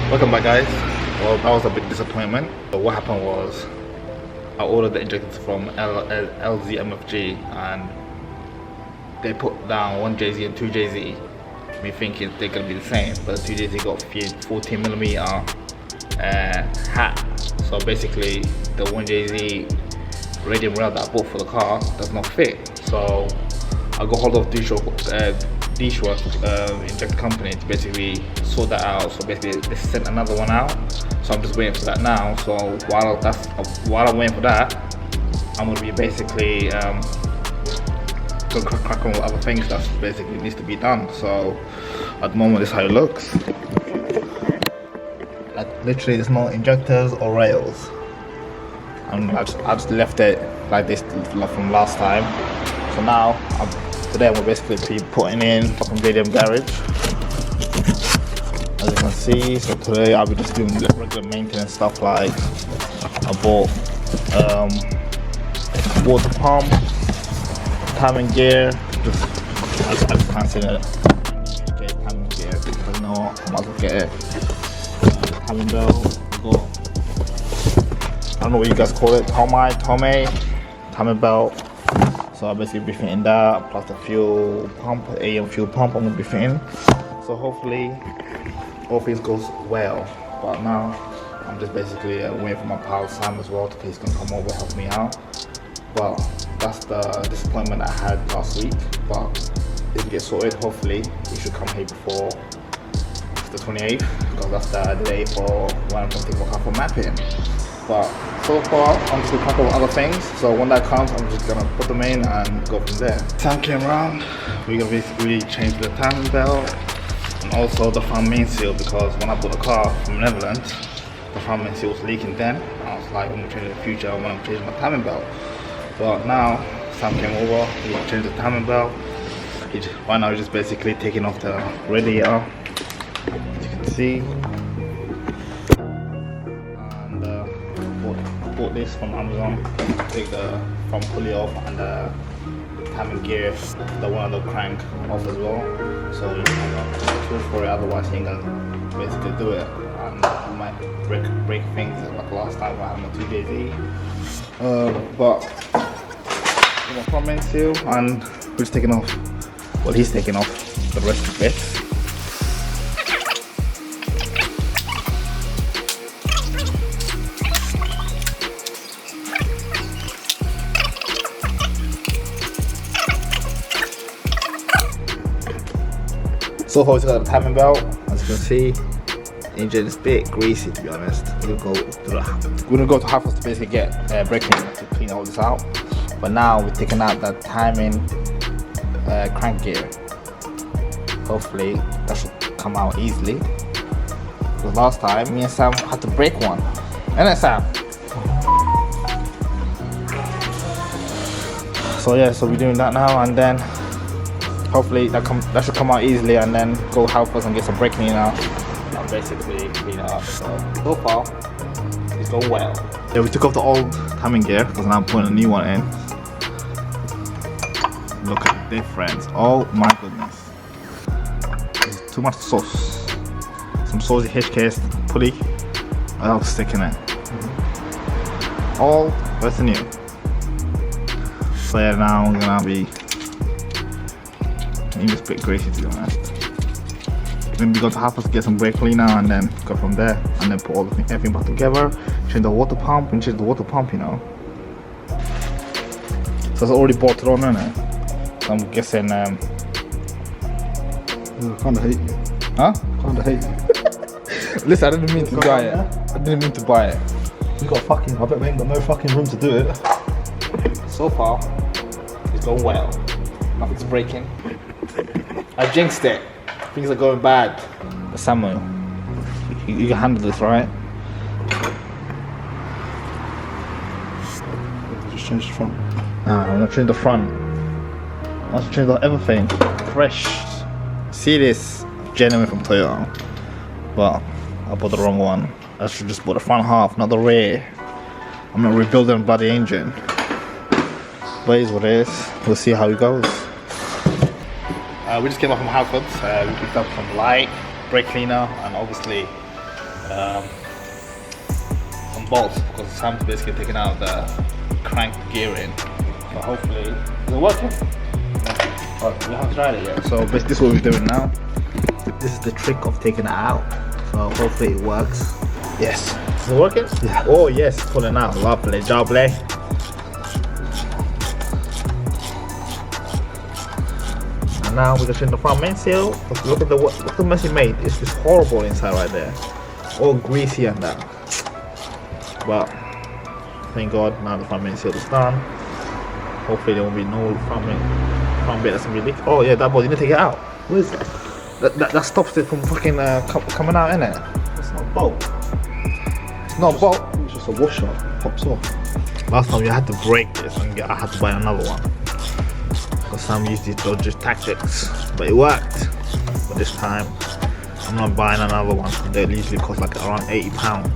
Welcome back, guys. Well, that was a big disappointment. But what happened was I ordered the injectors from LZMFG and they put down 1JZ and 2JZ, me thinking they're gonna be the same, but 2JZ got 14mm hat. So basically the 1JZ radium rail that I bought for the car does not fit. So I got hold of Dishwa injector company to basically sort that out. So basically they sent another one out, so I'm just waiting for that now. So while I'm waiting for that, I'm gonna be basically crack on with other things that basically needs to be done. So at the moment this is how it looks. Like literally there's no injectors or rails, and I just left it like this from last time. So now today I'm gonna basically be putting in fucking radium garage, as you can see. So today I'll be just doing regular maintenance stuff, like I bought water pump, timing gear, just I just can't say that timing gear because you know what, I might as well get it. Timing belt, I don't know what you guys call it, TOMEI, timing belt. So I'll basically be fitting that, plus the fuel pump, AM fuel pump I'm gonna be fitting. So hopefully all things goes well. But now I'm just basically waiting for my pal Sam as well to please come over and help me out. But that's the disappointment I had last week. But it didn't get sorted. Hopefully we should come here before the 28th, because that's the day for when I'm gonna take my car for mapping. But so far, I'm just gonna crack over other things. So when that comes, I'm just gonna put them in and go from there. Sam came around. We're gonna basically change the timing belt and also the front main seal, because when I bought the car from Netherlands, the front main seal was leaking then. I was like, I'm gonna change it in the future when I'm changing my timing belt. But now Sam came over. He changed the timing belt. Right now, he's just basically taking off the radiator, as you can see. Bought this from Amazon. Take the front pulley off and the timing gear, the one of the crank off as well. So you have a tool for it, otherwise you ain't gonna basically do it. And you might break things like last time I had my 2JZ. But you know, front main seal, and we're just taking off. Well, he's taking off the rest of it. So far, we've got the timing belt. As you can see, the engine is a bit greasy, to be honest. We're gonna go to Halford's to basically get braking to clean all this out. But now we're taking out the timing crank gear. Hopefully that should come out easily. Because last time me and Sam had to break one. Ain't it, Sam? So yeah, so we're doing that now, and then hopefully that should come out easily, and then go Halford's and get some brake cleaner and basically clean it up. So far it's going well. Yeah, we took off the old timing gear because now I'm putting a new one in. Look at the difference. Oh my goodness. There's too much sauce. Some saucy HKS pulley. I'll stick in it. All that's new. So yeah, now I'm gonna be it's a bit greasy, to be honest. Then we go to Halford's to get some brake cleaner and then go from there, and then put everything back together, change the water pump, and change the water pump, you know. So it's already bolted on, isn't it? So I'm guessing I kinda hate you. huh? Kinda hate you. Listen, I didn't mean to buy it. I didn't mean to buy it. We got fucking, I bet we ain't got no fucking room to do it. So far, it's going well. Nothing's breaking. I jinxed it. Things are going bad. Samuel, you can handle this, right? Just change the front. Nah, I'm gonna change the front. I want to change everything. Fresh. See this? Genuine from Toyota. But I bought the wrong one. I should just bought the front half, not the rear. I'm not rebuilding the bloody engine. But it is what it is. We'll see how it goes. We just came up from Halford's. We picked up some light, brake cleaner, and obviously some bolts because Sam's basically taking out the crank gearing. But hopefully, is it working? Oh, we haven't tried it yet. So basically, this is what we're doing now. This is the trick of taking it out. So hopefully it works. Yes. Is it working? Yeah. Oh yes, it's pulling out. Lovely, lovely. And now we're just in the front main seal. Look at the mess it made. It's just horrible inside right there. All greasy and that. But thank God now the front main seal is done. Hopefully there won't be no front bit that's gonna be leaked. Oh yeah, that bolt, you need to take it out. What is that? That stops it from fucking coming out, innit? It's not a bolt. It's not a bolt. It's just a washer. Pops off. Last time you had to break this and I had to buy another one. Because Sam used these dodgy tactics. But it worked. But this time, I'm not buying another one. They usually cost like around £80.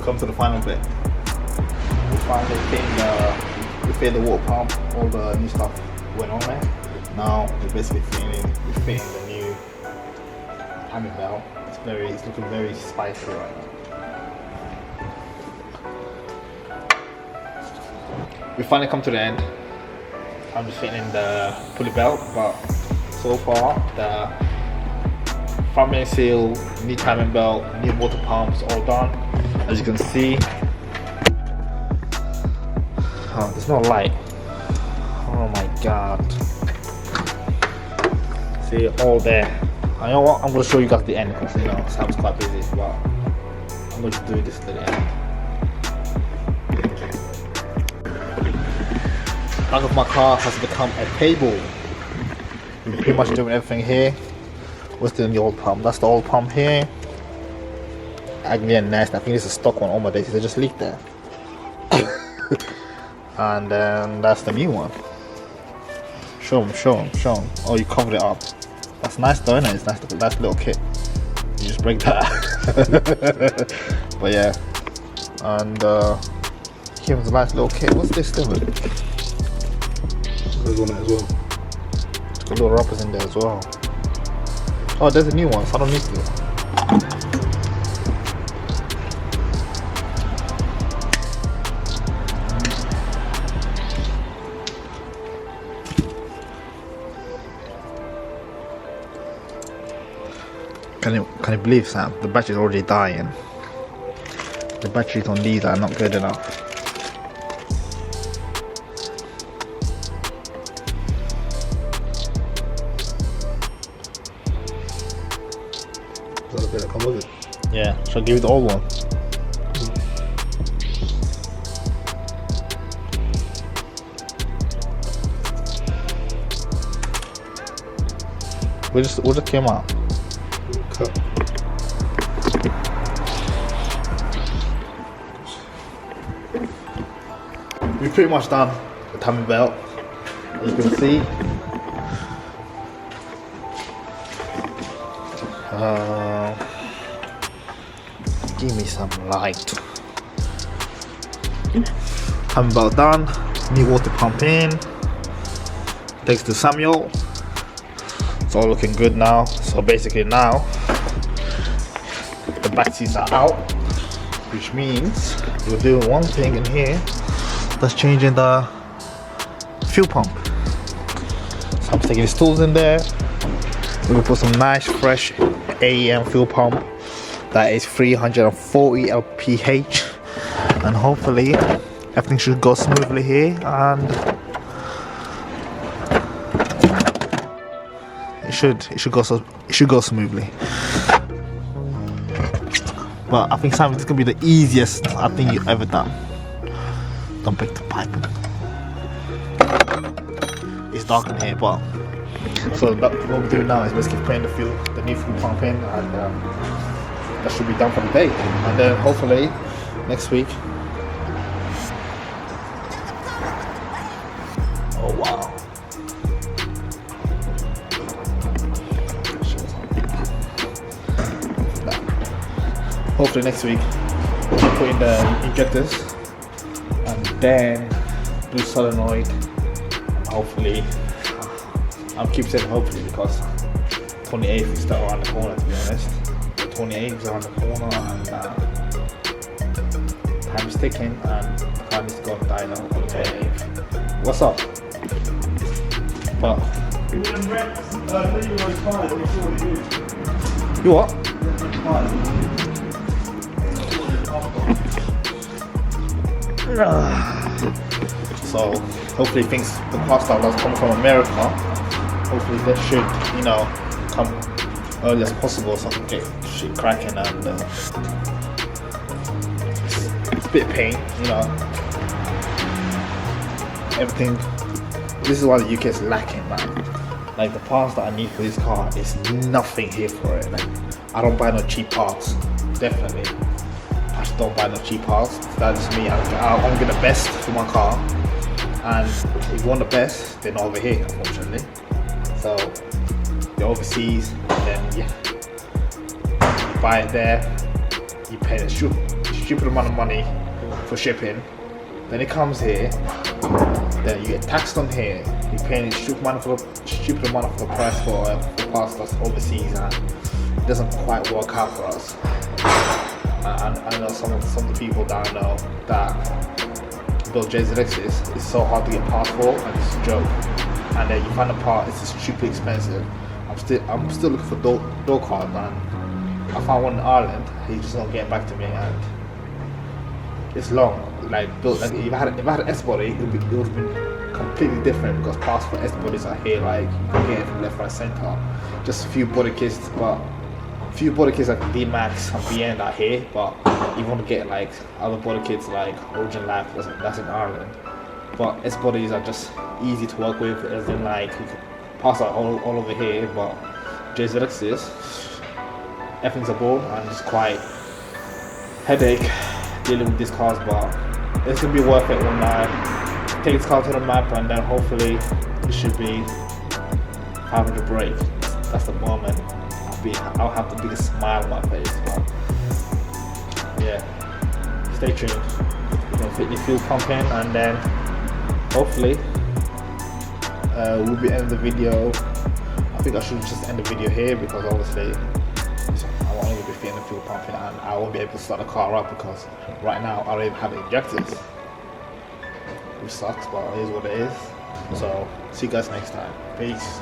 Come to the final bit. We finally fitted the water pump, all the new stuff went on there. Now we're basically fitting the new timing belt. It's looking very spicy right now. We finally come to the end. I'm just fitting the pulley belt, but so far the front main seal, new timing belt, new water pumps all done. As you can see, oh, there's no light. Oh my god. See, all there. I know what, I'm going to show you guys the end because you know, Sam's quite busy, but I'm going to do this to the end. The back of my car has become a table. We're pretty much doing everything here. What's doing the old pump? That's the old pump here. Ugly and nasty. I think this is a stock one. All my days they just leaked there. And then that's the new one. Show them. Oh, you covered it up. That's nice though, isn't it? It's nice little kit. You just break that. But yeah. And here's a nice little kit. What's this thing? There's on it as well. It's got little rubbers in there as well. Oh, there's a new one, so I don't need to. Can you believe, Sam? The battery's already dying. The batteries on these are not good enough. Is that the bit that comes with it? Yeah, shall I give you the old one? We'll just came out. Cut. We've pretty much done the timing belt, as you can see. Give me some light. Timing belt done. New water pump in. Thanks to Samuel. It's all looking good now. So basically now the batteries are out, which means we're doing one thing in here. That's changing the fuel pump. So I'm taking his tools in there. We're gonna put some nice fresh AEM fuel pump that is 340 lph, and hopefully everything should go smoothly here, and it should go smoothly. But I think Sam, this is gonna be the easiest I think you've ever done. Don't break the pipe. It's dark in here, but so what we're doing now is basically putting the new fuel pump in, and that should be done for the day. And then hopefully next week. Oh wow. Hopefully next week put in the injectors, and then do solenoid. And hopefully, I'll keep saying hopefully because 28th is still around the corner, to be honest. The 28th is around the corner, and time is ticking, and time is to go on dyno on the 28th. What's up? But you what? So hopefully things, the car stuff that's coming from America, hopefully that should, you know, come early as possible so I can get shit cracking. And it's a bit of pain, you know. Everything. This is why the UK is lacking, man. Like the parts that I need for this car is nothing here for it. Like I don't buy no cheap parts, definitely. I just don't buy no cheap parts. That's just me. I want to get the best for my car, and if you want the best, then over here, unfortunately. So you're overseas, then yeah, you buy it there. You pay a stupid amount of money for shipping. Then it comes here. Then you get taxed on here. You're paying a stupid amount for the price for parts that's overseas, and it doesn't quite work out for us. I know some of the people that I know that build JZXs, it's so hard to get parts for, and it's a joke. And then you find a part, it's just stupidly expensive. I'm still looking for door cards, and I found one in Ireland. He's just not getting back to me, and it's long. Like if I had an S body, it would have been completely different because parts for S bodies are here. Like you can get it from left, right, center. Just a few body kits, but few body kits like D Max and BN are here. But you want to get like other body kits like Origin Lab, that's in Ireland. But S bodies are just easy to work with, as in like you can pass out all over here. But JZXs, everything's a ball, and it's quite headache dealing with these cars, but it's gonna be worth it when I take this car to the map, and then hopefully it should be 500 brake. That's the moment. I'll have the biggest smile on my face. But yeah, stay tuned. We're gonna fit the fuel pump in, and then hopefully we'll be ending the video. I think I should just end the video here because obviously I won't even be fitting the fuel pump in, and I won't be able to start the car up because right now I don't even have injectors, which sucks, but it is what it is. So see you guys next time. Peace.